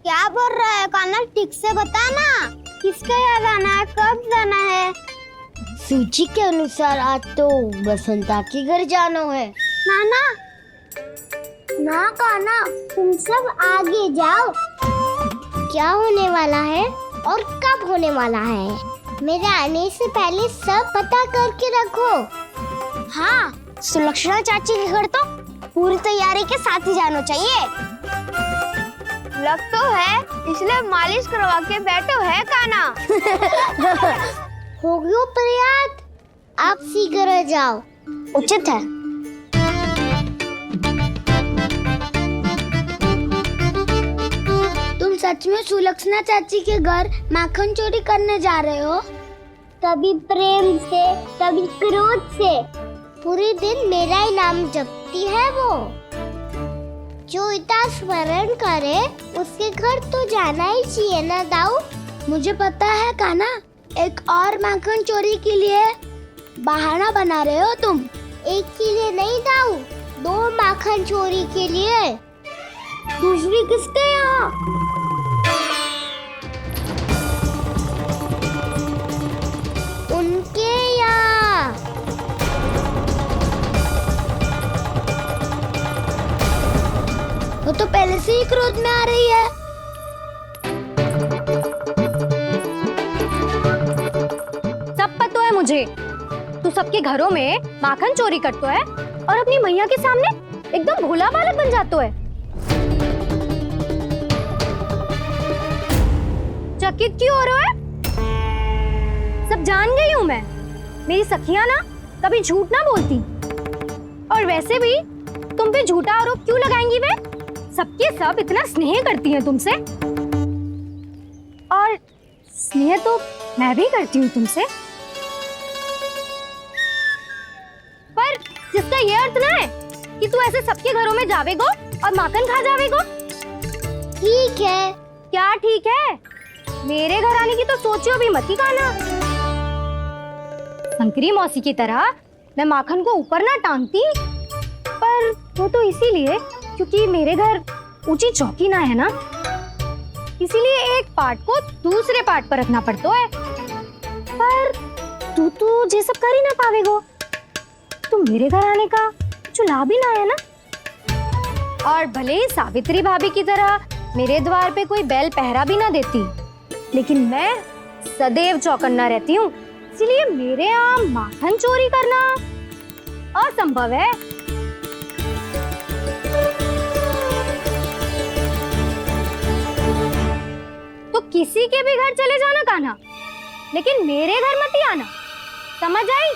क्या बोल रहा है कान्हा? ठीक से बता ना, किसका यहाँ जाना है, कब जाना है? सूची के अनुसार आज तो बसंता के घर जाना है। नाना ना कान्हा, तुम सब आगे जाओ। क्या होने वाला है और कब होने वाला है, मेरे आने से पहले सब पता करके रखो। हाँ, सुलक्षणा चाची के घर तो पूरी तैयारी के साथ ही जाना चाहिए। लग तो है, इसलिए मालिश करवा के बैठो है कान्हा। हो गयो प्रयास, आप शीघ्र जाओ। उचित है। तुम सच में सुलक्षणा चाची के घर माखन चोरी करने जा रहे हो? कभी प्रेम से, कभी क्रोध से, पूरे दिन मेरा ही नाम जपती है वो। जो इतना स्मरण करे उसके घर तो जाना ही चाहिए ना दाऊ। मुझे पता है कान्हा, एक और माखन चोरी के लिए बहाना बना रहे हो तुम। एक के लिए नहीं दाऊ, 2 माखन चोरी के लिए। दूसरी किसके यहाँ? उनके यहाँ। वो तो पहले से ही क्रोध में आ रही है। सब पता है मुझे, तू सबके घरों में माखन चोरी करतो है और अपनी मैया के सामने एकदम भोला बालक बन जातो है। चकित क्यों हो रहा है? सब जान गई हूँ मैं, मेरी सखियां ना कभी झूठ ना बोलती। और वैसे भी तुम पे झूठा आरोप क्यों लगाएंगी वे? सबके सब इतना स्नेह करती हैं तुमसे, और स्नेह तो मैं भी करती हूँ तुमसे। पर जिसका ये अर्थ ना है कि तू ऐसे सबके घरों में जावेगो और माखन खा जावेगो। ठीक है। क्या ठीक है? मेरे घर आने की तो सोचियो भी मत ही कान्हा। शंकरी मौसी की तरह मैं माखन को ऊपर ना टांगती, पर वो तो इसीलिए क्योंकि मेरे घर ऊंची चौकी ना है ना, इसीलिए एक पार्ट को दूसरे पार्ट पर रखना पड़ता है। पर तू तो ये सब कर ही ना पावेगो, तो मेरे घर आने का कुछ लाभ ही ना है ना। और भले ही सावित्री भाभी की तरह मेरे द्वार पे कोई बैल पहरा भी ना देती, लेकिन मैं सदैव चौकन्ना रहती हूँ, इसलिए मेरे यहाँ माखन चोरी करना असंभव है। तो किसी के भी घर चले जाना कान्हा, लेकिन मेरे घर मत ही आना, समझ आई?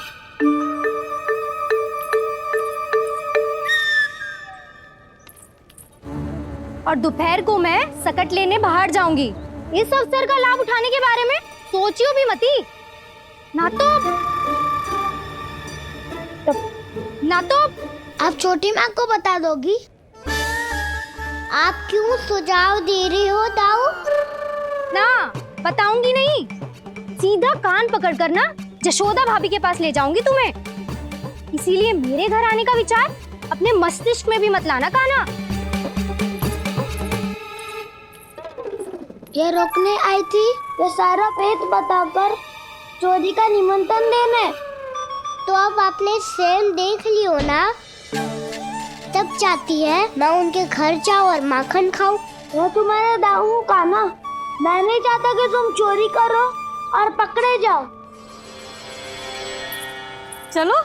और दोपहर को मैं सकट लेने बाहर जाऊंगी। इस अवसर का लाभ उठाने के बारे में सोचियो भी मती, ना तो आप छोटी माँ को बता दोगी? आप क्यों सुझाव दे रही हो दाऊ? ना बताऊंगी नहीं, सीधा कान पकड़ कर ना जशोदा भाभी के पास ले जाऊंगी तुम्हें। इसीलिए मेरे घर आने का विचार अपने मस्तिष्क में भी मत लाना कान्हा। ये रोकने आई थी ये सारा पेट बताकर चोरी का निमंत्रण देने। तो अब आपने स्वयं देख लियो ना, तब चाहती है मैं उनके घर जाऊँ और माखन खाऊं। मैं तुम्हारा दाऊ कान्हा, मैं नहीं चाहता कि तुम चोरी करो और पकड़े जाओ। चलो,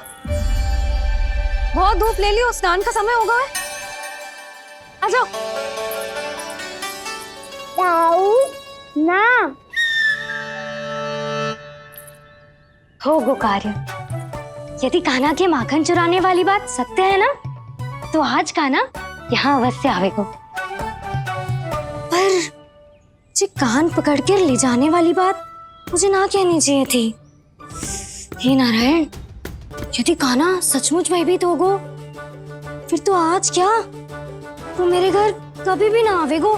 बहुत धूप ले लियो, स्नान का समय होगा है। आ जाओ। दाऊ ना हो गो कार्य। यदि कान्हा के माखन चुराने वाली बात सत्य है ना, तो आज कान्हा यहाँ अवश्य आवेगो। पर जी कान पकड़ कर ले जाने वाली बात मुझे ना कहनी चाहिए थी। हे नारायण, यदि कान्हा सचमुच भयभीत होगो, फिर तो आज क्या, वो मेरे घर कभी भी ना आवेगो।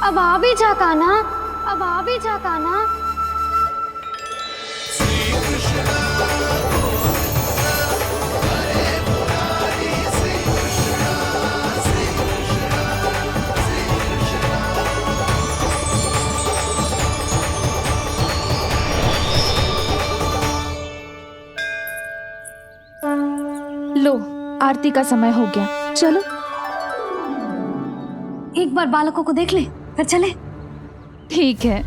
अब आ भी जा कान्हा, अब आ भी जा कान्हा। लो, आरती का समय हो गया, चलो। एक बार बालकों को देख ले, फिर चले। ठीक है।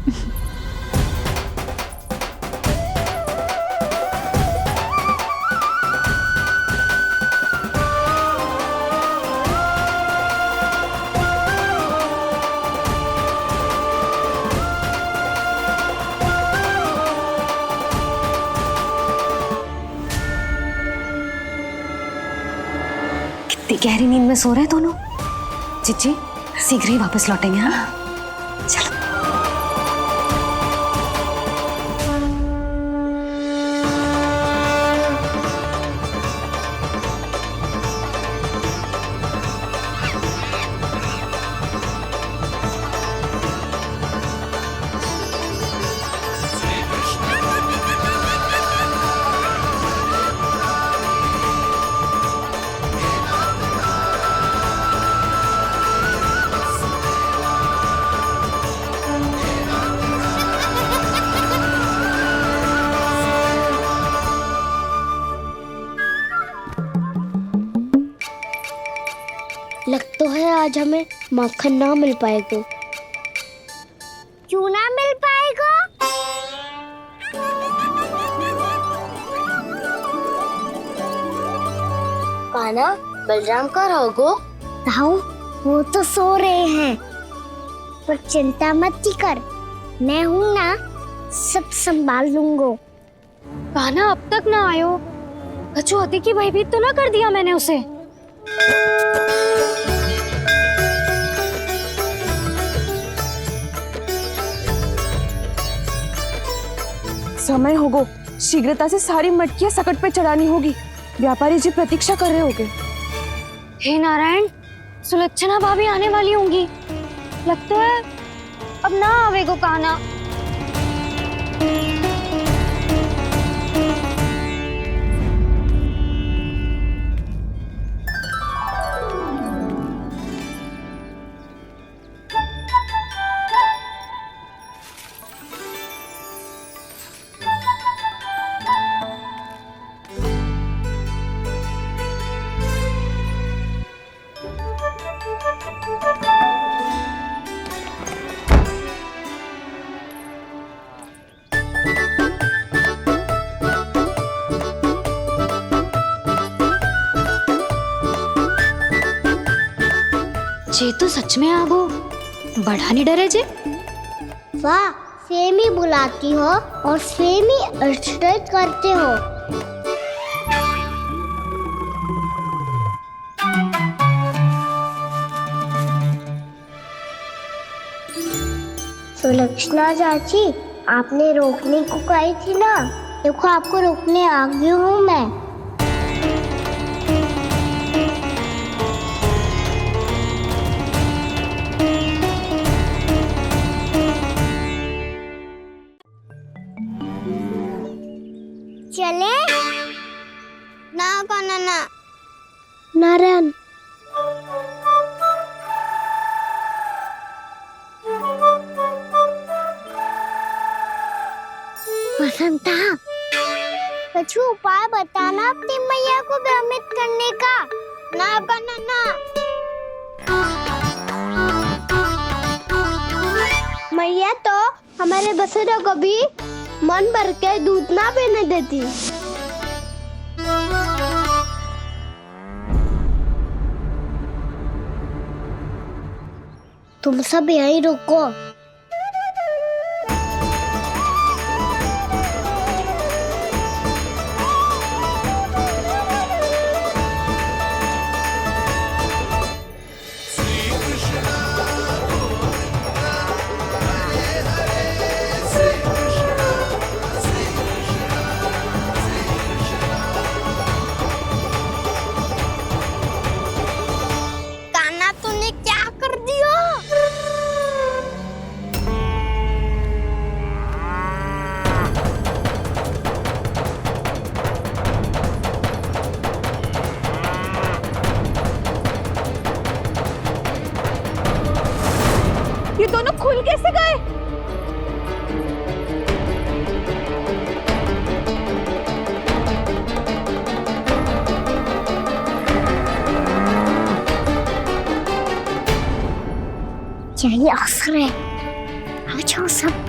कितनी गहरी नींद में सो रहे हैं दोनों। जीजी शीघ्र ही वापस लौटेंगे। हाँ चलो। लग तो है आज हमें माखन ना मिल पाएगा। क्यों ना मिल पाएगा? कान्हा, बलराम का रहोगो? ताऊ, वो तो सो रहे हैं, पर चिंता मत कर, मैं हूँ ना, सब संभाल लूंगा। कान्हा अब तक ना आयो, कछुआती की भयभीत तो ना कर दिया मैंने उसे? समय होगो, शीघ्रता से सारी मटकियां सकट पे चढ़ानी होगी। व्यापारी जी प्रतीक्षा कर रहे होंगे। हे नारायण, सुलक्षणा भाभी आने वाली होंगी। लगता है अब ना आवेगो कान्हा। जे तो सच में आगो, बड़ा नहीं डरे जे। वाह, सेम ही बुलाती हो और सेम ही अर्चना करते हो। सुलक्षणा चाची, आपने रोकने को कही थी ना, देखो आपको रोकने आ गई हूँ मैं। चले ना कान्हा ना। नारायण, बसंता, कुछ उपाय बताना अपनी मैया को भ्रमित करने का। ना कान्हा ना। मैया तो हमारे बसेरा को भी मन भर के दूध ना पीने देती। तुम सब यहीं रुको। दोनों खुल कैसे गए? यही अवसर है, आ जाओ सब।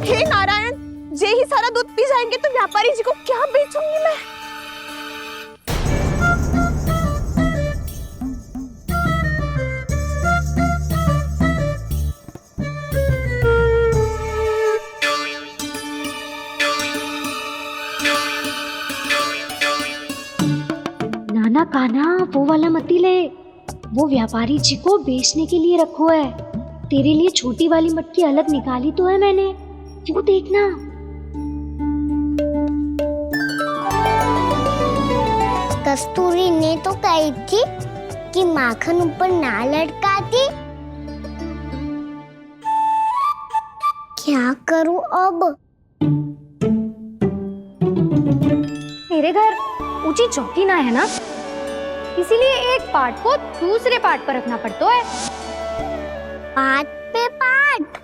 हे नारायण, जे ही सारा दूध पी जाएंगे तो व्यापारी जी को क्या बेचूंगी मैं? नाना कान्हा, वो वाला मती ले, वो व्यापारी जी को बेचने के लिए रखो है। तेरे लिए छोटी वाली मटकी अलग निकाली तो है मैंने, वो देखना। कस्तूरी ने तो कही थी कि माखन ऊपर ना लटकाती। क्या करूं अब? मेरे घर ऊंची चौकी ना है ना, इसीलिए एक पार्ट को दूसरे पार्ट पर रखना पड़ता है। पार्ट पे पार्ट।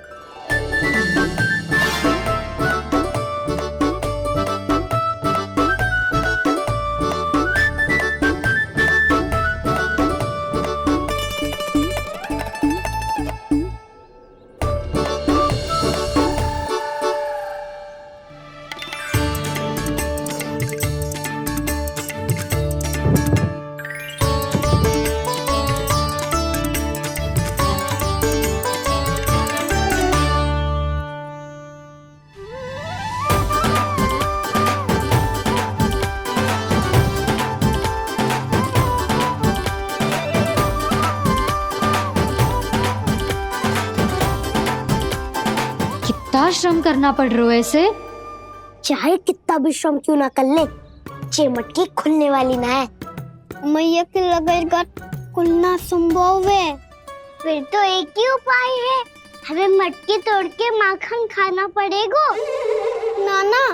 कितना श्रम करना पड़ रहा है ऐसे। चाहे कितना भी श्रम क्यों ना कर ले, ये मटकी खुलने वाली ना है। मैया के लगेगा खुलना संभव है। फिर तो एक ही उपाय है, हमें मटकी तोड़ के माखन खाना पड़ेगा। नाना,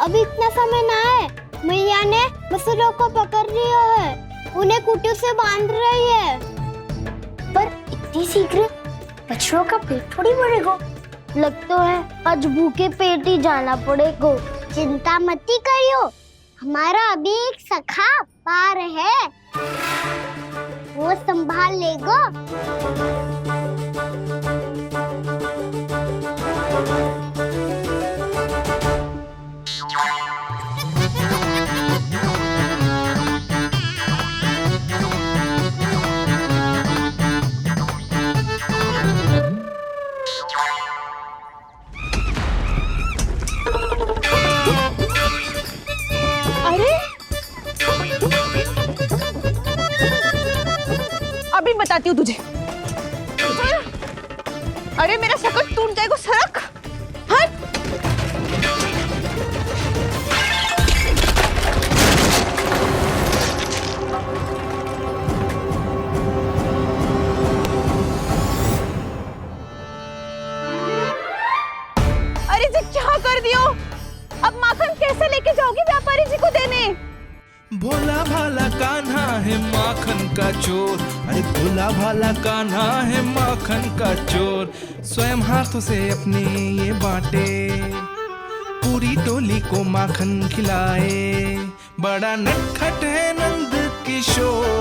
अभी इतना समय ना है। मैया ने बछड़ों को पकड़ लिया है, उन्हें कुटियों से बांध रही है। पर इतनी शीघ्र बछड़ों का पेट थोड़ी भरेगा। लगता है आज भूखे पेट ही जाना पड़ेगा। चिंता मत करियो, हमारा अभी एक सखा पार है, वो संभाल लेगा। अभी बताती हूँ तुझे। अरे मेरा शकट टूट जाएगा, सरक। हट। अरे जी क्या कर दियो? अब माखन कैसे लेके जाओगी व्यापारी जी को देने? भोला भाला कान्हा है माखन का चोर, अरे भोला भाला कान्हा है माखन का चोर। स्वयं हाथों से अपने ये बांटे, पूरी टोली को माखन खिलाए। बड़ा नटखट है नंद किशोर।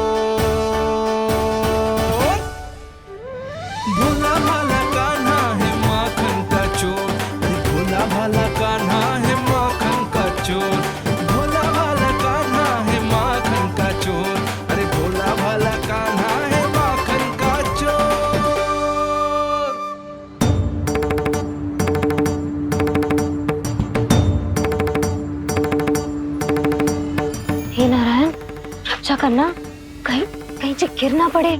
अच्छा करना, कहीं कहीं से गिर ना पड़े।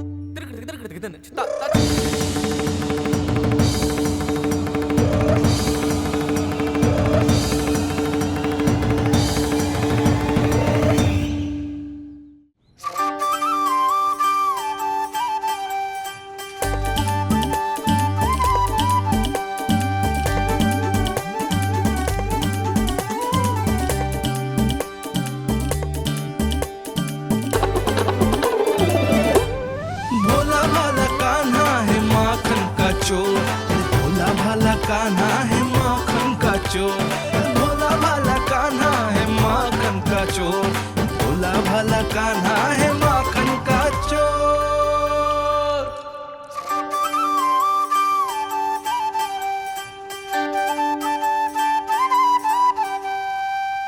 भोला भाला कान्हा है माखन का चोर, भोला भाला कान्हा है माखन का चोर, भोला भाला कान्हा है माखन का चोर, भोला भाला कान्हा है माखन का चोर।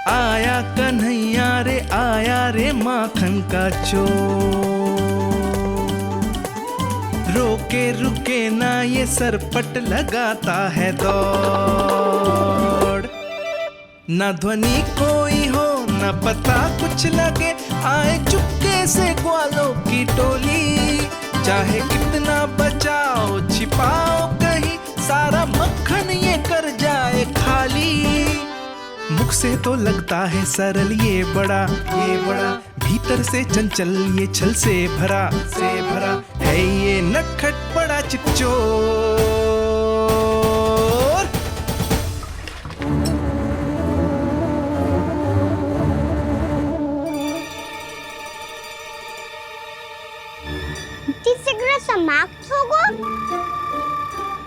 आया कन्हैया रे आया रे माखन का चोर, रोके रुके ना ये सरपट लगाता है दौड़, ना ध्वनि कोई हो ना पता कुछ लगे, आए चुपके से ग्वालों की टोली, चाहे कितना बचाओ छिपाओ कहीं, सारा मक्खन ये कर जाए खाली। मुख से तो लगता है सरल ये बड़ा भीतर से चंचल ये छल से भरा है ये नटखट बड़ा चिकचोर। सिगरेट समाप्त हो गो,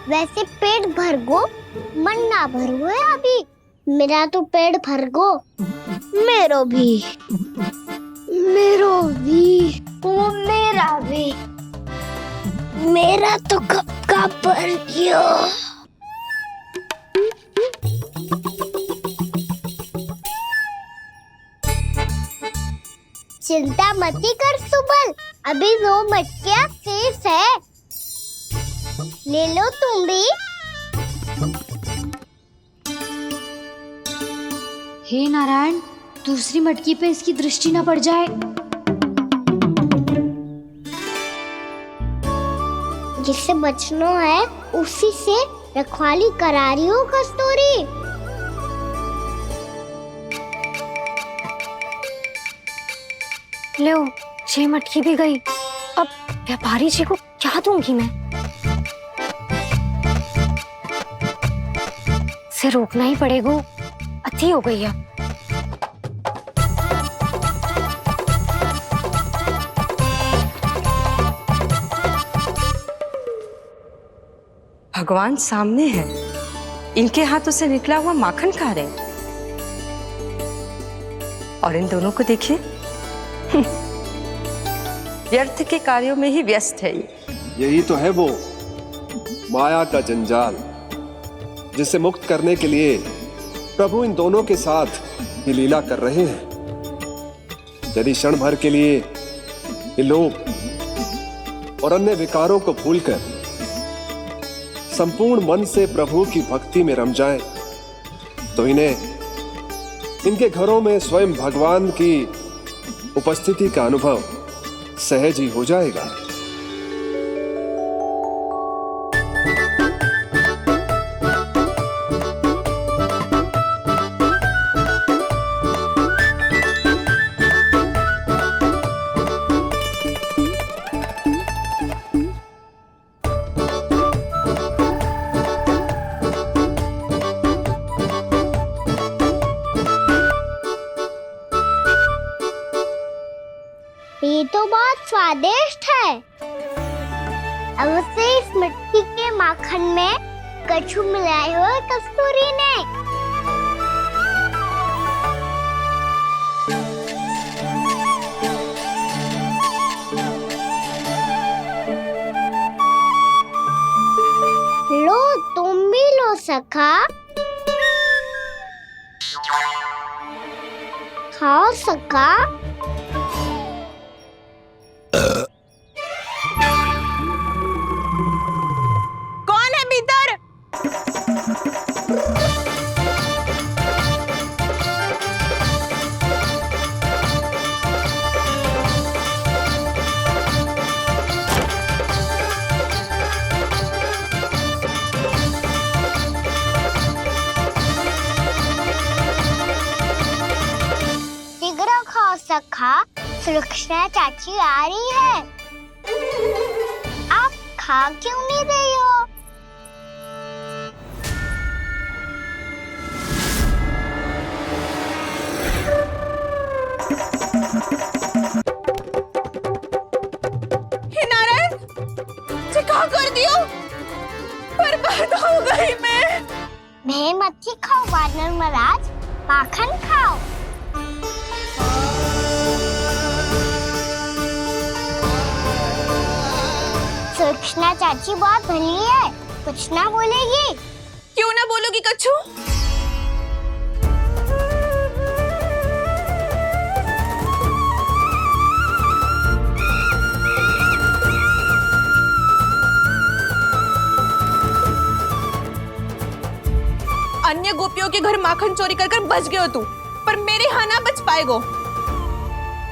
वैसे पेट भर गो, मन ना भर गो है अभी। मेरा तो पेट भर गो, मेरो भी, वो मेरा भी, मेरा तो कब का भर गयो। चिंता मती कर सुबल, अभी 2 मटकियाँ शेष है, ले लो तुम भी। हे नारायण, दूसरी मटकी पे इसकी दृष्टि न पड़ जाए। जिससे बचना है उसी से रखवाली करा रही हो कस्तूरी। लो, 6 मटकी भी गई, अब व्यापारी जी को क्या दूंगी मैं? इसे रोकना ही पड़ेगा, अति हो गई है। भगवान सामने है, इनके हाथों से निकला हुआ माखन खा रहे, और इन दोनों को देखिए व्यर्थ के कार्यों में ही व्यस्त है। यही तो है वो माया का जंजाल, जिसे मुक्त करने के लिए प्रभु इन दोनों के साथ ये लीला कर रहे हैं। यदि क्षण भर के लिए ये लोग और अन्य विकारों को भूलकर संपूर्ण मन से प्रभु की भक्ति में रम जाएं, तो इन्हें इनके घरों में स्वयं भगवान की उपस्थिति का अनुभव सहज ही हो जाएगा। ये तो बहुत स्वादिष्ट है। अवश्य इस मिट्टी के माखन में कछु मिलाए हो कस्तूरी ने। लो, तुम भी लो सखा, खाओ सखा। कौन है भीतर? सुलक्षणा चाची आ रही है। आप खा क्यों नहीं रही हो? हे नारायण, ये क्या कर दियो? बर्बाद हो गई मैं मच्छी खाओ वानर महाराज, माखन खाओ। सुलक्षणा चाची बहुत भली है, कुछ ना बोलेगी। क्यों ना बोलोगी कच्छू? अन्य गोपियों के घर माखन चोरी कर बच गए हो तू, पर मेरे यहाँ ना बच पाएगो।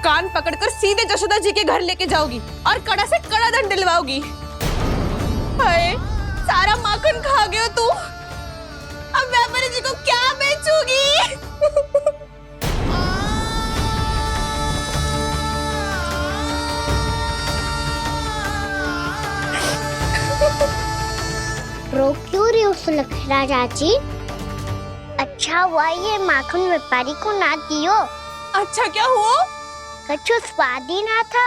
कान पकड़कर सीधे जशोदा जी के घर लेके जाओगी और कड़ा से कड़ा दंड दिलवाओगी। हाय, सारा माखन खा गए हो तू। अब व्यापारी जी को क्या बेचूगी? रो क्यों रही हो सुलक्षणा चाची? अच्छा हुआ ये माखन व्यापारी को ना दियो। अच्छा क्या हुआ? कछु स्वाद ही ना था।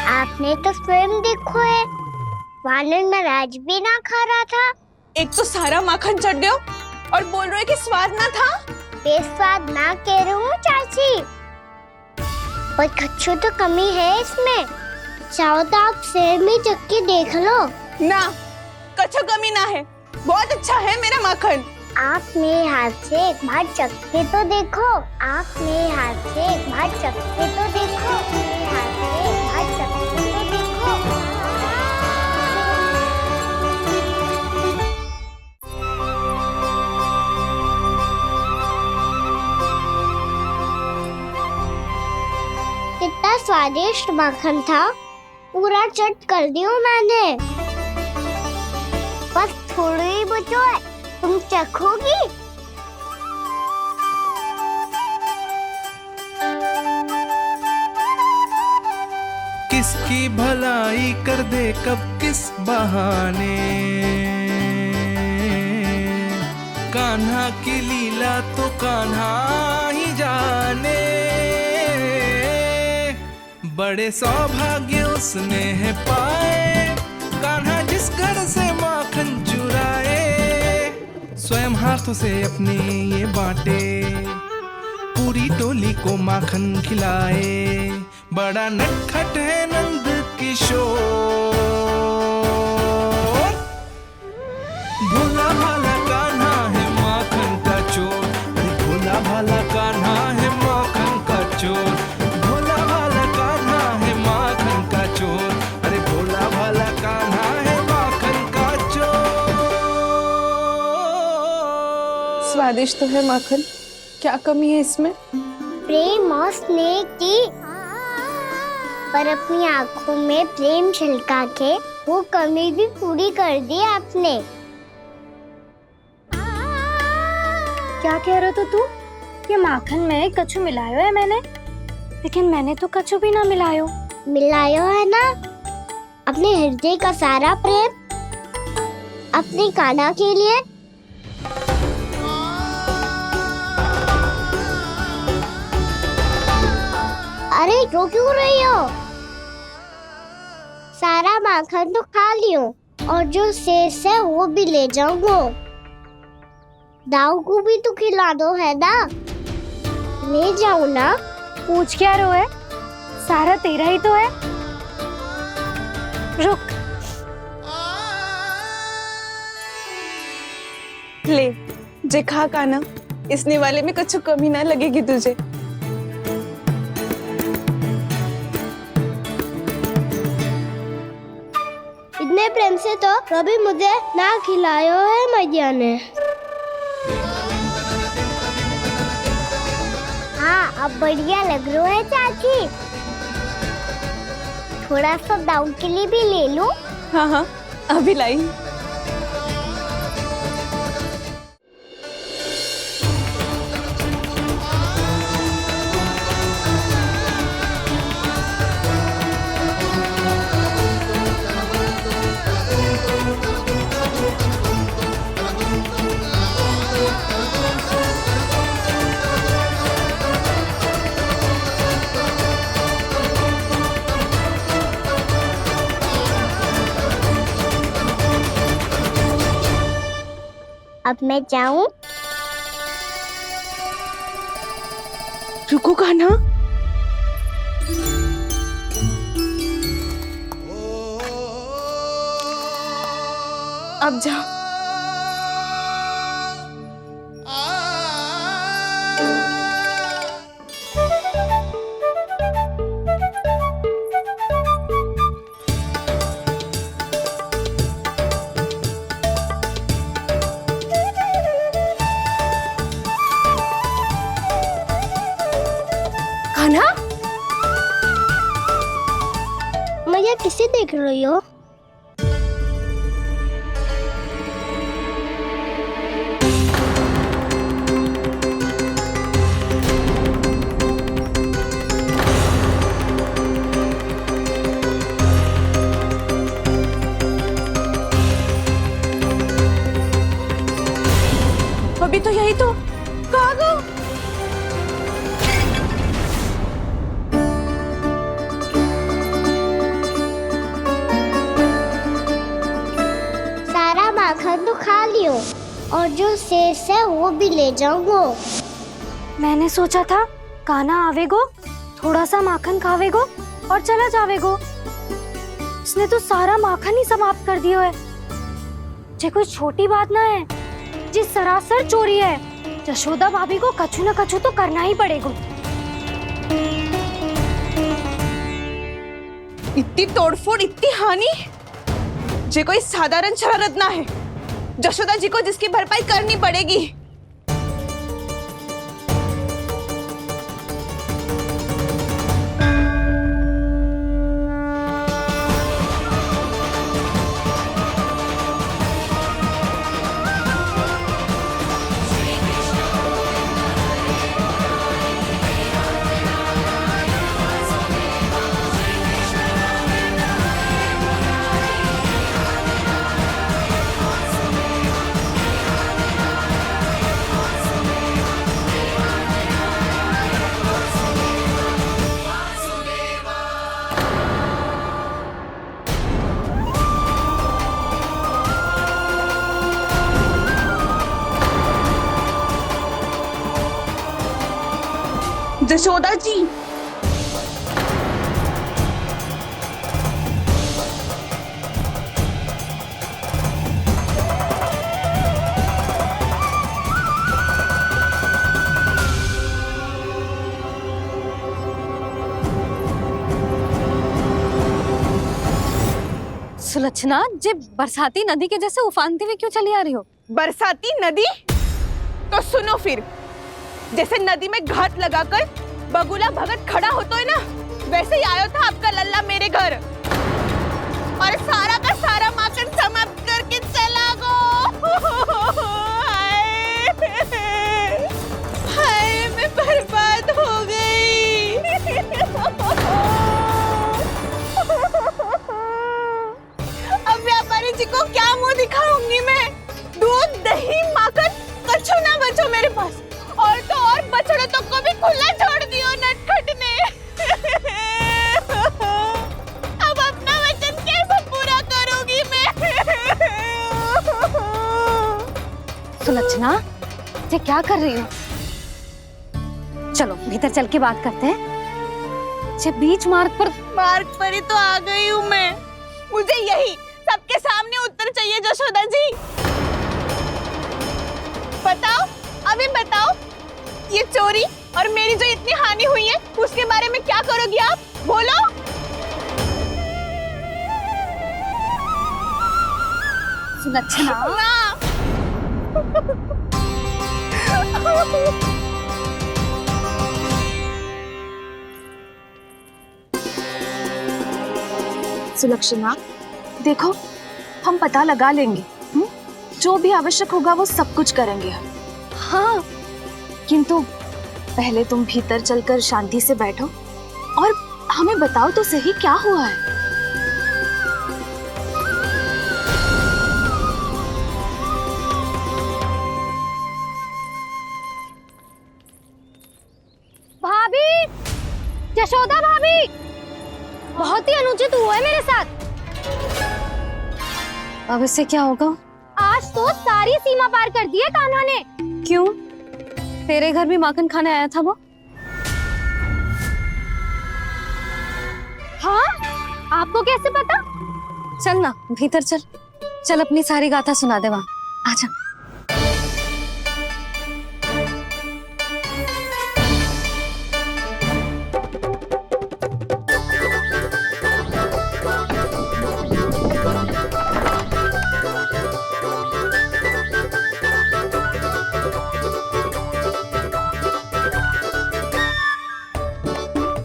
आपने तो स्वयं देखो है, वानर महाराज भी ना खा रहा था। एक तो सारा माखन चढ़ गया और बोल रहे कि स्वाद ना था। बेस्वाद ना कह रही हूँ चाची, पर कछु तो कमी है इसमें। चाहो तो आप शहर में चक्की देख लो। ना, कछु कमी ना है, बहुत अच्छा है मेरा माखन। आप मेरे हाथ से एक बार चखके तो देखो। आप मेरे हाथ से एक बार चखके तो देखो। मेरे हाथ से एक बार चखके तो देखो। कितना स्वादिष्ट माखन था, पूरा चट कर दिया मैंने। बस थोड़ी ही बचो है, तुम चखोगी? किसकी भलाई कर दे कब किस बहाने, कान्हा की लीला तो कान्हा ही जाने। बड़े सौभाग्य उसने है पाए, कान्हा जिस घर से माखन चुराए। स्वयं हाथों से अपने ये बांटे, पूरी टोली को माखन खिलाए। बड़ा नटखट है नंद किशोर, भोला भाला कान्हा है माखन का चोर। अरे भोला भाला कान्हा है माखन का चोर, भोला भाला कान्हा है माखन का चोर। अरे भोला भाला कान्हा है माखन का चोर। स्वादिष्ट तो है माखन, क्या कमी है इसमें? प्रेम और स्नेह की, पर अपनी आंखों में प्रेम छलका के वो कमी भी पूरी कर दी आपने। क्या कह रहे हो तू? ये माखन में कछु मिलायो है मैंने, लेकिन मैंने तो कछु भी ना मिलायो। मिलायो है ना अपने हृदय का सारा प्रेम अपनी कान्हा के लिए। अरे रो क्यों रही हो? सारा माखन तो खा लियो और जो शेष है वो भी ले जाऊंगा। दाऊ को भी तो खिला दो है ना, ले जाओ ना। पूछ क्या रो है, सारा तेरा ही तो है। रुक, ले जे खा कान्हा, इस निवाले में कुछ कमी ना लगेगी तुझे। इतने प्रेम से तो कभी मुझे ना खिलायो है मैया ने। हाँ, अब बढ़िया लग रहा है चाची। थोड़ा सा दाऊ के लिए भी ले लो। हाँ हाँ, अभी लाई। अब मैं जाऊं? रुको कान्हा, अब जा। कान्हा, मैया किसे देख रही हो? अभी तो यही तो। कहाँ गो? सारा माखन तो खा लियो और जो शेष है वो भी ले जाऊंगो। मैंने सोचा था कान्हा आवेगो, थोड़ा सा माखन खावेगो और चला जावेगो। इसने तो सारा माखन ही समाप्त कर दिया है। ये कोई छोटी बात ना है, जी सरासर चोरी है। यशोदा भाभी को कछु न कछु तो करना ही पड़ेगा। इतनी तोड़फोड़, इतनी हानि, ये कोई साधारण शरारत ना है। यशोदा जी को जिसकी भरपाई करनी पड़ेगी। यशोदा जी, सुलक्षणा, जे बरसाती नदी के जैसे उफानते हुए क्यों चली आ रही हो? बरसाती नदी? तो सुनो फिर, जैसे नदी में घाट लगाकर बगुला भगत खड़ा होता है ना, वैसे ही आया था आपका लल्ला मेरे घर और सारा का सारा माखन समाप्त करके चला गो। हाय, मैं बर्बाद हो गई। अब व्यापारी जी को क्या मुंह दिखाऊंगी मैं? दूध, दही, माखन कछु ना बचो मेरे पास। और तो और बछड़े तो को भी खुला छोड़ दियो नटखट ने। अब अपना वचन कैसे पूरा करूंगी मैं? सुलक्षणा, ये क्या कर रही हो? चलो भीतर चल के बात करते हैं। ये बीच मार्ग पर ही तो आ गई हूँ मैं। मुझे यही सबके सामने उत्तर चाहिए यशोदा जी। बताओ, अभी बताओ, ये चोरी और मेरी जो इतनी हानि हुई है उसके बारे में क्या करोगी आप? बोलो। सुलक्षणा, सुलक्षणा, देखो हम पता लगा लेंगे। जो भी आवश्यक होगा वो सब कुछ करेंगे हम। हाँ, किंतु पहले तुम भीतर चलकर शांति से बैठो और हमें बताओ तो सही क्या हुआ है। भाभी, यशोदा भाभी, बहुत ही अनुचित हुआ है मेरे साथ। अब इससे क्या होगा? आज तो सारी सीमा पार कर दी है कान्हा ने। क्यों? तेरे घर भी माखन खाने आया था वो? हाँ, आपको कैसे पता? चल ना भीतर चल, चल अपनी सारी गाथा सुना दे वहां, आजा।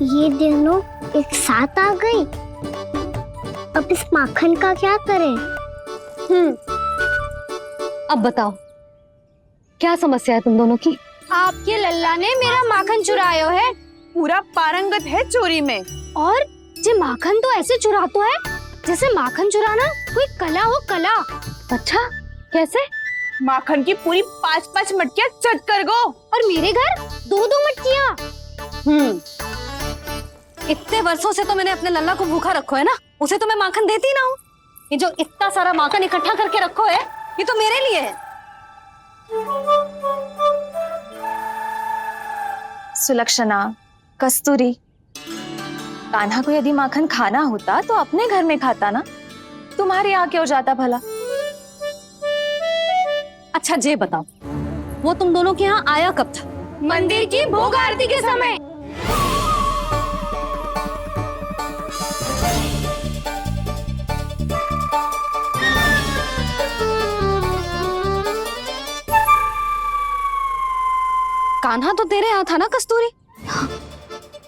ये दोनों एक साथ आ गई। अब इस माखन का क्या करें? अब बताओ क्या समस्या है तुम दोनों की? आपके लल्ला ने मेरा माखन चुरायो है पूरा पारंगत है चोरी में। और जे माखन तो ऐसे चुरातो है जैसे माखन चुराना कोई कला हो, कला। अच्छा कैसे? माखन की पूरी 5-5 मटकियां चट कर गो। और मेरे घर 2-2 मटकियां। इतने वर्षों से तो मैंने अपने लल्ला को भूखा रखो है ना, उसे तो मैं माखन देती ना हूँ। ये जो इतना सारा माखन इकट्ठा करके रखो है ये तो मेरे लिए है। सुलक्षणा, कस्तूरी, कान्हा को यदि माखन खाना होता तो अपने घर में खाता ना, तुम्हारे यहाँ क्यों जाता भला? अच्छा ये बताओ वो तुम दोनों के यहाँ आया कब था? मंदिर की भोग आरती के समय। कान्हा तो तेरे यहाँ था ना कस्तूरी?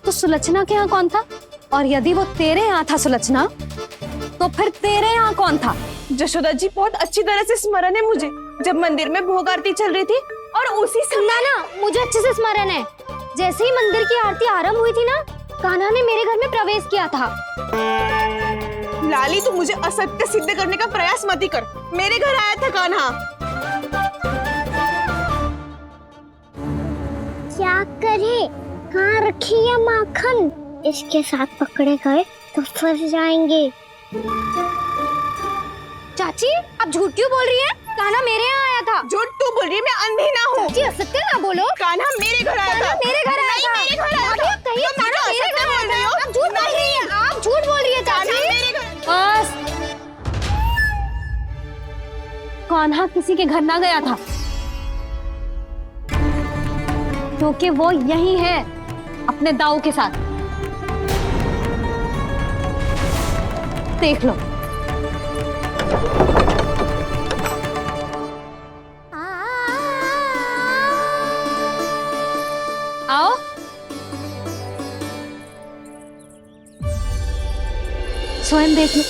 तो सुलक्षणा के यहाँ कौन था? और यदि वो तेरे यहाँ था सुलक्षणा, तो फिर तेरे यहाँ कौन था? जशोदा जी बहुत अच्छी तरह से स्मरण है मुझे, जब मंदिर में भोग आरती चल रही थी और उसी समय ना मुझे अच्छे से स्मरण है। जैसे ही मंदिर की आरती आरंभ हुई थी ना, कान्हा ने मेरे घर में प्रवेश किया था। लाली तू मुझे असत्य सिद्ध करने का प्रयास मत ही कर। मेरे घर आया था कान्हा। क्या करे? कहाँ रखी है माखन? इसके साथ पकड़े गए तो फंस जाएंगे। चाची आप झूठ क्यों बोल रही हैं? कान्हा मेरे यहाँ आया था। झूठ तू बोल रही है, मैं अंधी ना हूँ। चाची असत्य ना बोलो। कान्हा मेरे घर आया था। मेरे घर आया था। मेरे घर आया था। कहिए कान्हा मेरे घर आया था। आप झूठ बोल रही हैं। आप झूठ बोल रही है चाची। बस, कान्हा किसी के घर ना गया था, क्योंकि वो यही है अपने दाऊ के साथ। देख लो। आओ। स्वयं देख लो।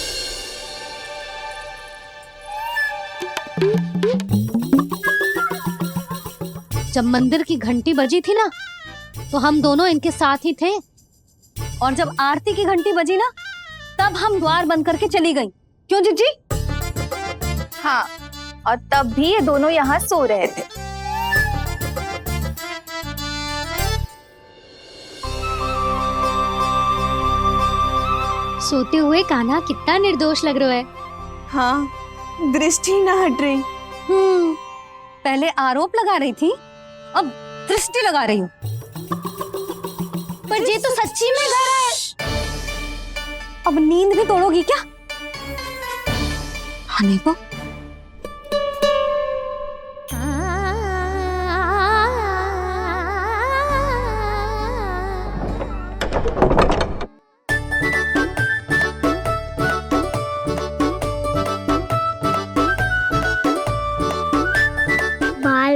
जब मंदिर की घंटी बजी थी ना, तो हम दोनों इनके साथ ही थे, और जब आरती की घंटी बजी ना, तब हम द्वार बंद करके चली गई। क्यों जीजी? हाँ, और तब भी ये दोनों यहाँ सो रहे थे। सोते हुए कान्हा कितना निर्दोष लग रहा है। हाँ, दृष्टि ना हट रही। पहले आरोप लगा रही थी, अब दृष्टि लगा रही हूँ। पर ये तो सच्ची में घर है। अब नींद भी तोड़ोगी क्या? हनी को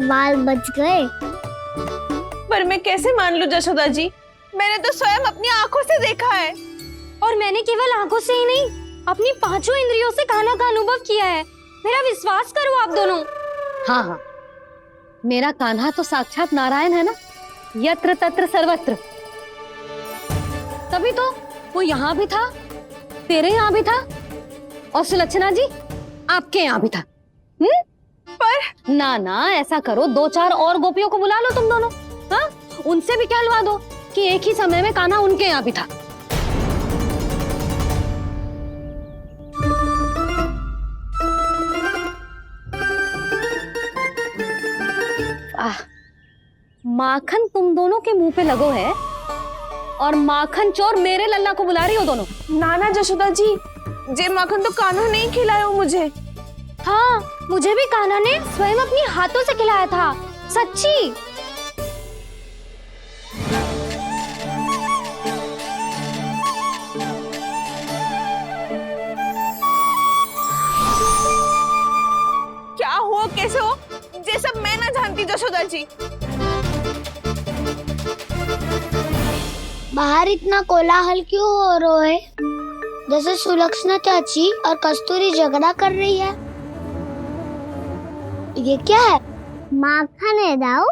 बाल बच गए। पर मैं कैसे मान लूं जशोदा जी? मैंने तो स्वयं अपनी आंखों से देखा है। और मैंने केवल आंखों से ही नहीं, अपनी 5 इंद्रियों से कान्हा का अनुभव किया है। मेरा विश्वास करो आप दोनों। हाँ हाँ, मेरा कान्हा तो साक्षात नारायण है ना, यत्र तत्र सर्वत्र। तभी तो वो यहाँ भी था, तेरे यहाँ भी था, और सुलक्षणा जी आपके यहाँ भी था। पर ना ऐसा करो, 2-4 और गोपियों को बुला लो तुम दोनों। हाँ, उनसे भी कहलवा दो कि एक ही समय में कान्हा उनके यहाँ भी था। माखन तुम दोनों के मुंह पे लगो है और माखन चोर मेरे लल्ला को बुला रही हो दोनों। नाना जशोदा जी, जे माखन तो कान्हा नहीं खिलाया मुझे। हाँ, मुझे भी कान्हा ने स्वयं अपनी हाथों से खिलाया था, सच्ची। क्या हो कैसे हो, ये सब मैं ना जानती जशोदा जी। बाहर इतना कोलाहल क्यों हो रहा है? जैसे सुलक्षणा चाची और कस्तूरी झगड़ा कर रही है। ये क्या है? माखन है दाऊ।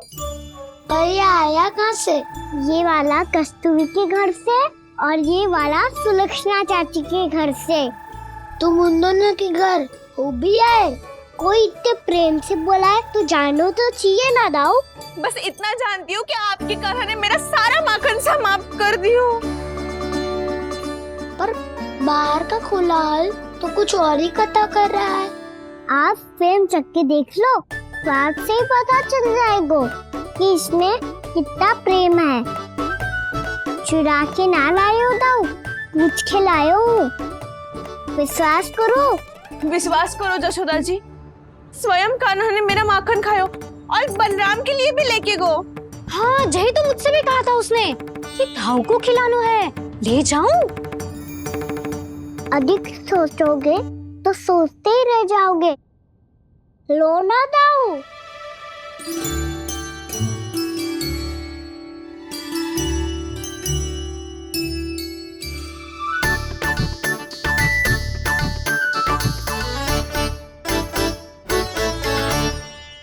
पर ये आया कहाँ से? ये वाला कस्तूरी के घर से और ये वाला सुलक्षणा चाची के घर से। तुम उन दोनों के घर हो भी आए? कोई इतने प्रेम से बोला है तो जानो तो चाहिए ना दाऊ। बस इतना जानती हूँ कि आपके कान्हा ने मेरा सारा माखन समाप्त कर दियो। पर बाहर का कोलाहल तो कुछ और ही कथा कर रहा है। आप फिल्म चख के देख लो तो आपसे ही पता चल जाएगा कि इसमें कितना प्रेम है। चुरा के ना लाए हो दाऊ, पूछ के लाए हो। विश्वास करो जशोदा जी, स्वयं कान्हा ने मेरा माखन खायो और बलराम के लिए भी लेके गो। हाँ, यही तो मुझसे भी कहा था उसने कि दाऊ को खिलाना है, ले जाऊं। अधिक सोचोगे तो सोचते ही रह जाओगे। लो ना दाऊ।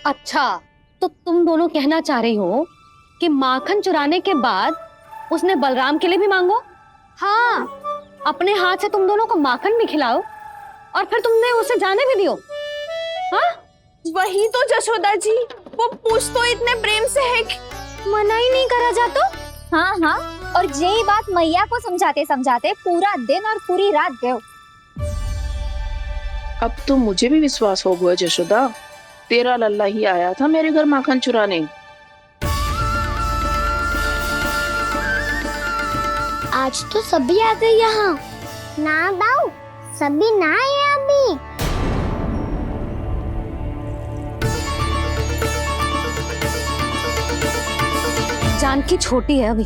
अच्छा, तो तुम दोनों कहना चाह रही हो कि माखन चुराने के बाद उसने बलराम के लिए भी मांगो? हाँ, अपने हाथ से तुम दोनों को माखन भी खिलाओ और फिर तुमने उसे जाने भी दियो। हाँ, वही तो जशोदा जी, वो पूछ तो इतने प्रेम से है कि मना ही नहीं करा जातो। हाँ हाँ, और यही बात मैया को समझाते समझाते पूरा दिन और पूरी रात गयो। अब तो मुझे भी विश्वास हो गया जशोदा, तेरा लल्ला ही आया था मेरे घर माखन चुराने। आज तो सभी आ गए यहाँ। ना दाऊ, सभी ना आए अभी। जानकी छोटी है अभी,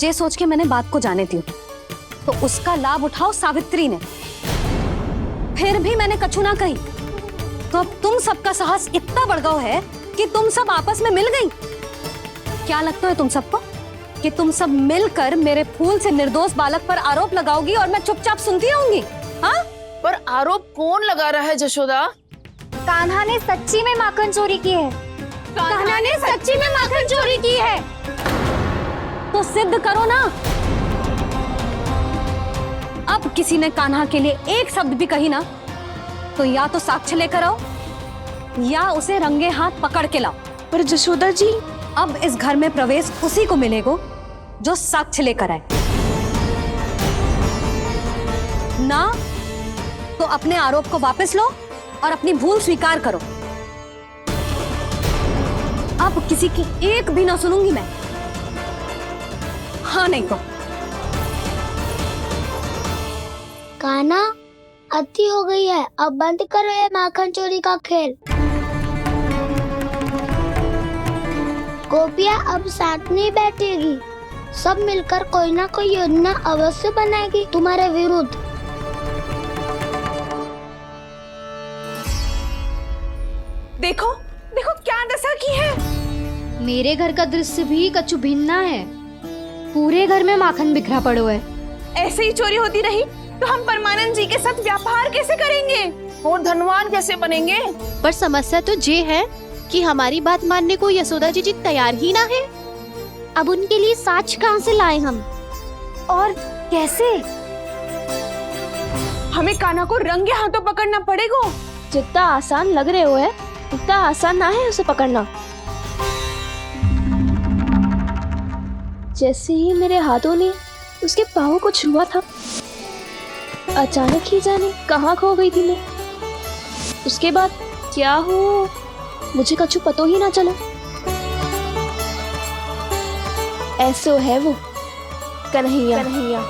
ये सोच के मैंने बात को जाने दी तो उसका लाभ उठाओ सावित्री ने। फिर भी मैंने कछु ना कही तो अब तुम सबका साहस इतना बढ़ गया है कि तुम सब आपस में मिल गई। क्या लगता है तुम सबको कि तुम सब मिलकर मेरे फूल से निर्दोष बालक पर आरोप लगाओगी और मैं चुपचाप सुनती रहूंगी? हाँ, पर आरोप कौन लगा रहा है जशोदा? कान्हा ने सच्ची में माखन चोरी की है। कान्हा ने सच्ची में माखन चोरी की है। तो सिद्ध करो ना। अब किसी ने कान्हा के लिए एक शब्द भी कही ना तो या तो साक्ष्य लेकर आओ या उसे रंगे हाथ पकड़ के लाओ। पर जशोदा जी, अब इस घर में प्रवेश उसी को मिलेगा जो साक्ष्य लेकर आए। ना तो अपने आरोप को वापस लो और अपनी भूल स्वीकार करो। अब किसी की एक भी ना सुनूंगी मैं। हाँ नहीं तो कान्हा, अति हो गई है, अब बंद करो ये माखन चोरी का खेल। गोपियाँ अब साथ नहीं बैठेगी, सब मिलकर कोई ना कोई योजना अवश्य बनाएगी तुम्हारे विरुद्ध। देखो देखो क्या दशा की है। मेरे घर का दृश्य भी कछु भिन्न है। पूरे घर में माखन बिखरा पड़ो है। ऐसे ही चोरी होती रही तो हम परमानंद जी के साथ व्यापार कैसे करेंगे और धनवान कैसे बनेंगे? पर समस्या तो ये है कि हमारी बात मानने को यशोदा जी तैयार ही ना है। अब उनके लिए साक्ष्य कहाँ से लाए हम? और कैसे? हमें कान्हा को रंगे हाथों पकड़ना पड़ेगा। जितना आसान लग रहे हो है उतना आसान ना है उसे पकड़ना। जैसे ही मेरे हाथों ने उसके पाँव को छुआ था, अचानक ही जाने कहाँ खो गई थी मैं। उसके बाद क्या हो मुझे कछु पता ही ना चला। ऐसो है वो कन्हैया।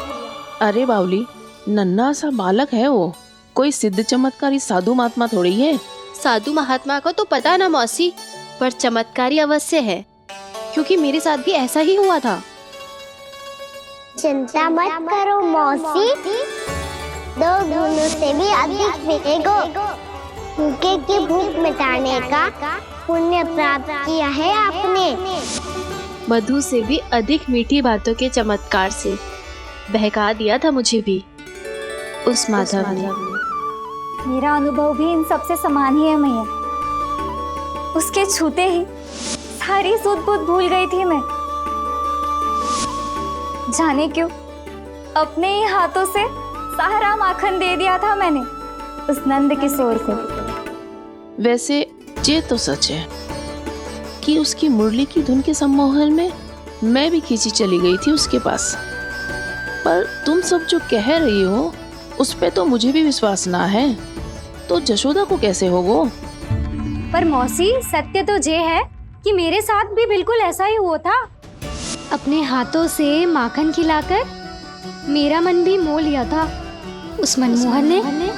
अरे बावली, नन्हा सा बालक है वो, कोई सिद्ध चमत्कारी साधु महात्मा थोड़ी है। साधु महात्मा का तो पता ना मौसी, पर चमत्कारी अवश्य है, क्योंकि मेरे साथ भी ऐसा ही हुआ था। चिंता मत करो मौसी, 2 गुणों से भी अधिक मिलेगा। भूखे की भूख मिटाने का पुण्य प्राप्त किया है आपने। मधु से भी अधिक मीठी बातों के चमत्कार से बहका दिया था मुझे भी उस माधव ने। मेरा अनुभव भी इन सबसे समान ही है मैया। उसके छूते ही सारी सुध बुध भूल गई थी मैं। जाने क्यों अपने ही हाथों से सारा माखन दे दिया था मैंने उस नंद किशोर को। वैसे ये तो सच है कि उसकी मुरली की धुन के सम्मोहन में मैं भी खींची चली गई थी उसके पास। पर तुम सब जो कह रही हो उस पे तो मुझे भी विश्वास ना है, तो जशोदा को कैसे होगो? पर मौसी, सत्य तो ये है कि मेरे साथ भी बिल्कुल ऐसा ही हुआ था। अपने हाथों से माखन खिलाकर मेरा मन भी मोह लिया था उस मनमोहन ने।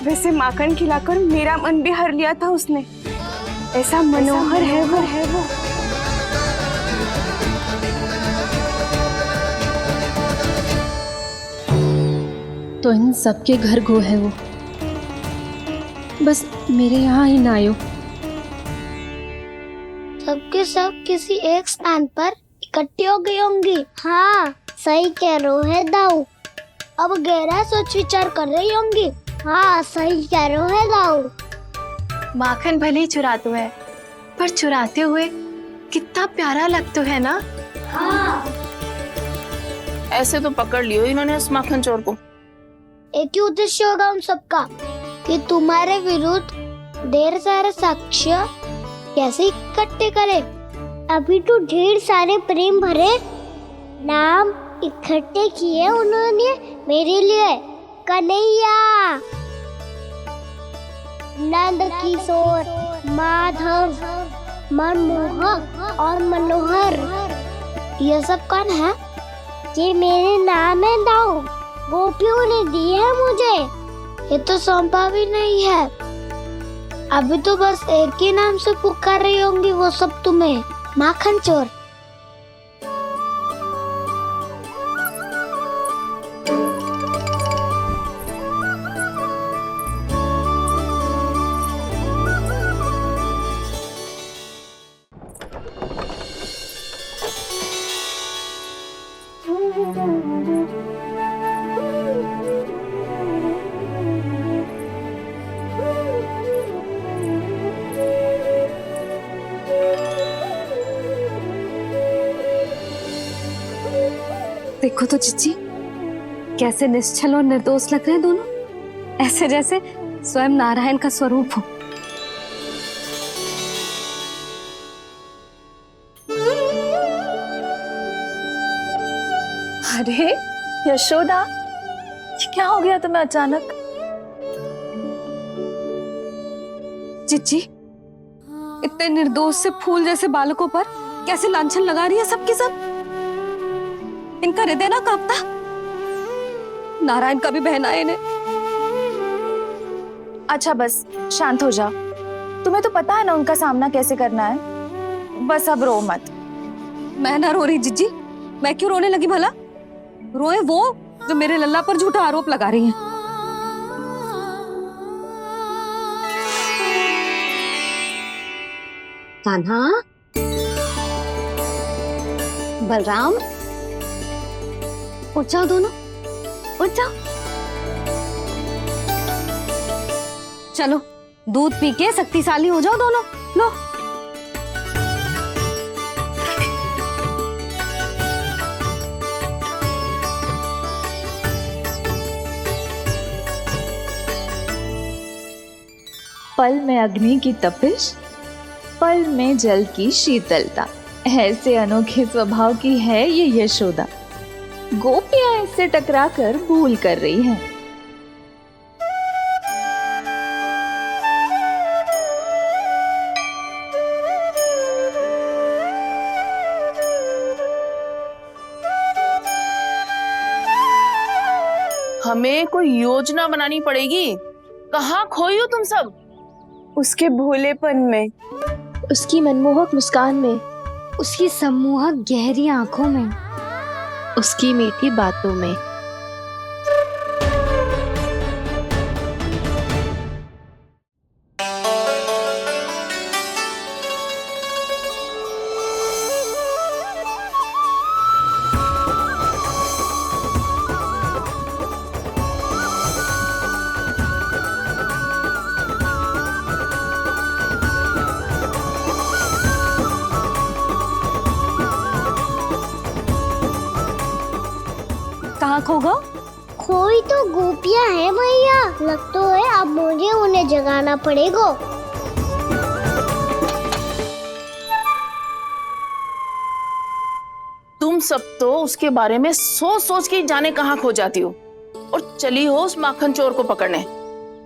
वैसे माखन खिलाकर मेरा मन भी हर लिया था उसने। ऐसा मनोहर है वो। तो इन सबके घर गो है वो, बस मेरे यहाँ ही ना आयो। सबके सब किसी एक स्थान पर इकट्ठी हो गई होंगी। हाँ सही कह रहे है दाऊ। अब गहरा सोच विचार कर रही होंगी। हाँ सही कह रहे है दाऊ। माखन भले ही चुराते है, पर चुराते हुए कितना प्यारा लगता है ना। हाँ। ऐसे तो पकड़ लियो इन्होंने उस माखन चोर को। एक ही उद्देश्य होगा उन सबका कि तुम्हारे विरुद्ध ढेर सारे साक्ष्य कैसे इकट्ठे करे। अभी तो ढेर सारे प्रेम भरे नाम इकट्ठे किए उन्होंने मेरे लिए। कन्हैया, नंद किशोर, माधव, मनमोहक और मनोहर, ये सब कौन है? ये मेरे नाम है दाऊ। गोपियों ने दी है मुझे, ये तो सौंपा भी नहीं है। अभी तो बस एक ही नाम से पुकार रही होंगी वो सब तुम्हें, माखन चोर। देखो तो चिच्ची, कैसे निश्चल और निर्दोष लग रहे हैं दोनों, ऐसे जैसे स्वयं नारायण का स्वरूप हो। अरे यशोदा, ये क्या हो गया तुम्हें अचानक? चिच्ची, इतने निर्दोष से फूल जैसे बालकों पर कैसे लांछन लगा रही है सबकी सब। इनका हृदय ना कांपता? नारायण का भी बहना है इन्हें। अच्छा बस शांत हो जाओ, तुम्हें तो पता है ना उनका सामना कैसे करना है। बस अब रो मत। मैं ना रो रही जिज्जी, मैं क्यों रोने लगी भला? रोए वो जो मेरे लल्ला पर झूठा आरोप लगा रही हैं। कान्हा, बलराम, उठ जाओ दोनों, उठ जाओ। चलो दूध पी के शक्तिशाली हो जाओ दोनों। लो। पल में अग्नि की तपिश, पल में जल की शीतलता, ऐसे अनोखे स्वभाव की है ये यशोदा। गोपियां इससे टकराकर भूल कर रही हैं। हमें कोई योजना बनानी पड़ेगी। कहाँ खोई हो तुम सब? उसके भोलेपन में, उसकी मनमोहक मुस्कान में, उसकी सम्मोहक गहरी आंखों में, उसकी मीठी बातों में। कहाँ खो गो? खोई तो गोपियां है भैया। लगता है अब मुझे उन्हें जगाना पड़ेगा। तुम सब तो उसके बारे में सोच सोच के जाने कहाँ खो जाती हो और चली हो उस माखन चोर को पकड़ने।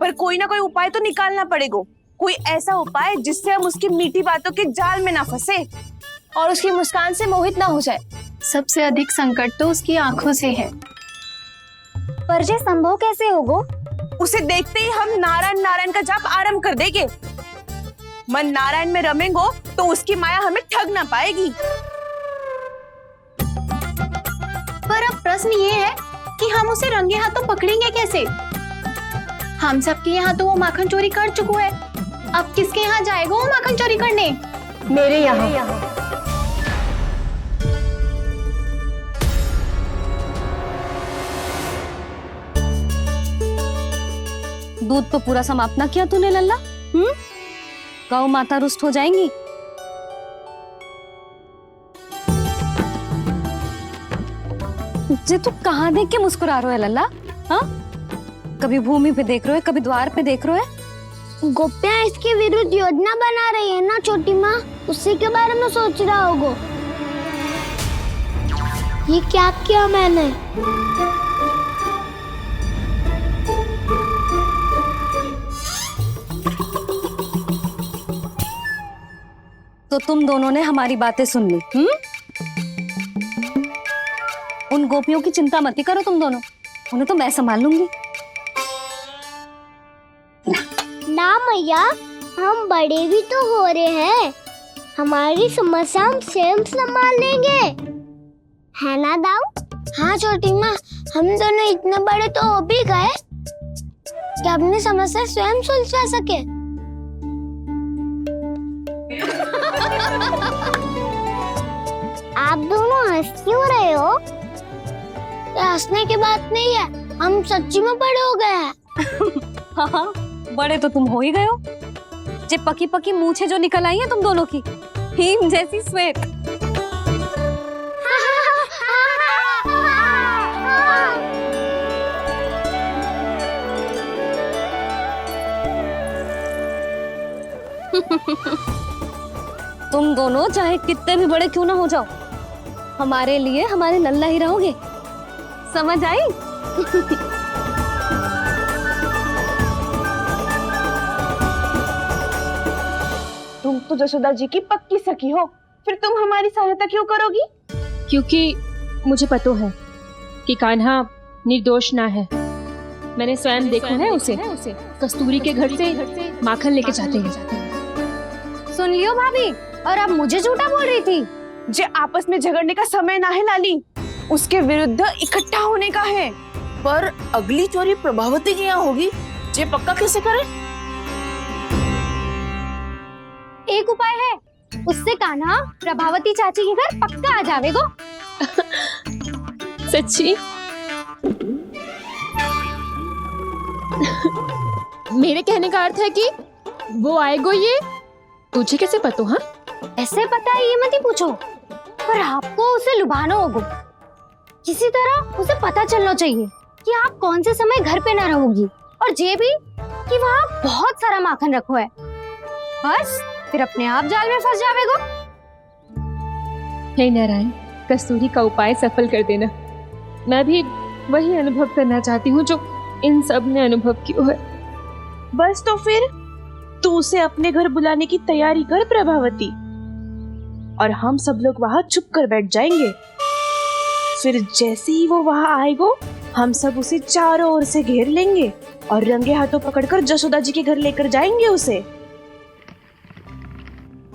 पर कोई ना कोई उपाय तो निकालना पड़ेगा। कोई ऐसा उपाय जिससे हम उसकी मीठी बातों के जाल में ना फंसे और उसकी मुस्कान से मोहित ना हो जाए। सबसे अधिक संकट तो उसकी आंखों से है। पर ये संभव कैसे होगो? उसे देखते ही हम नारायण नारायण का जाप आरंभ कर देंगे। मन नारायण में रमेंगो तो उसकी माया हमें ठग ना पाएगी। पर अब प्रश्न ये है कि हम उसे रंगे हाथों पकड़ेंगे कैसे? हम सबके यहाँ तो वो माखन चोरी कर चुका है। अब किसके यहाँ जाएगा वो माखन चोरी करने? मेरे यहाँ। दूध तो पूरा समाप्त ना किया तूने लल्ला। गौ माता रुष्ट हो जाएंगी। जे तू कहाँ देख के मुस्कुरा रहे हो लल्ला? हाँ, कभी भूमि पे देख रहे हो, कभी द्वार पे देख रहे हो। गोपियां इसके विरुद्ध योजना बना रही है ना छोटी माँ, उसी के बारे में सोच रहा होगा। ये क्या किया मैंने? तो तुम दोनों ने हमारी बातें सुन ली। उन गोपियों की चिंता मत करो तुम दोनों, उन्हें तो मैं संभाल लूंगी। ना मैया, हम बड़े भी तो हो रहे हैं। हमारी समस्या हम स्वयं संभाल लेंगे, है ना दाऊ? हाँ छोटी माँ, हम दोनों इतने बड़े तो हो भी गए कि अपनी समस्या स्वयं सुलझा सके। आप दोनों हंस क्यों रहे हो? ये हंसने की बात नहीं है, हम सच्ची में बड़े हो गए हैं। हाँ, बड़े तो तुम हो ही गए हो। जे पकी पकी मूछें जो निकल आई हैं तुम दोनों की, हिम जैसी श्वेत। तुम दोनों चाहे कितने भी बड़े क्यों ना हो जाओ, हमारे लिए हमारे लल्ला ही रहोगे। समझ आई? तुम तो जशोदा जी की पक्की सखी हो, फिर तुम हमारी सहायता क्यों करोगी? क्योंकि मुझे पता है कि कान्हा निर्दोष ना है। मैंने स्वयं देखा है उसे कस्तूरी के घर से माखन लेके जाते हैं। सुन लियो भाभी, और अब मुझे झूठा बोल रही थी। जे आपस में झगड़ने का समय ना है लाली, उसके विरुद्ध इकट्ठा होने का है। पर अगली चोरी प्रभावती की यहाँ होगी, जे पक्का कैसे करे? एक उपाय है, उससे कान्हा प्रभावती चाची के घर पक्का आ जावेगो। सच्ची? मेरे कहने का अर्थ है कि वो आएगो। ये तुझे कैसे पता? हाँ, ऐसे पता है ये मत ही पूछो, पर आपको उसे लुभाना होगा। किसी तरह उसे पता चलना चाहिए कि आप कौन से समय घर पे ना रहोगी, और ये भी कि वहाँ बहुत सारा माखन रखो है। बस फिर अपने आप जाल में फंस जावेगो। हे नारायण, कस्तूरी का उपाय सफल कर देना। मैं भी वही अनुभव करना चाहती हूँ जो इन सब ने अनुभव किया है। बस तो फिर तू उसे अपने घर बुलाने की तैयारी कर प्रभावती, और हम सब लोग वहाँ चुप कर बैठ जाएंगे। फिर जैसे ही वो वहाँ आएगो, हम सब उसे चारों ओर से घेर लेंगे और रंगे हाथों पकड़कर जशोदा जी के घर लेकर जाएंगे उसे।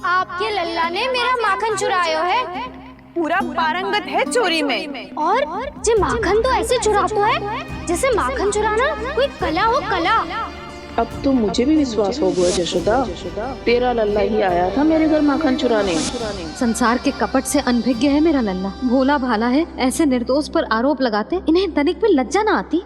आपके लल्ला ने मेरा माखन चुराया है। पूरा पारंगत है चोरी में। और जे माखन तो ऐसे चुराता है जैसे माखन चुराना कोई कला हो, कला। अब तो मुझे भी विश्वास हो गया जशोदा, तेरा लल्ला ही आया था मेरे घर माखन चुराने। संसार के कपट से अनभिज्ञ है मेरा लल्ला, भोला भाला है। ऐसे निर्दोष पर आरोप लगाते इन्हें तनिक भी लज्जा ना आती।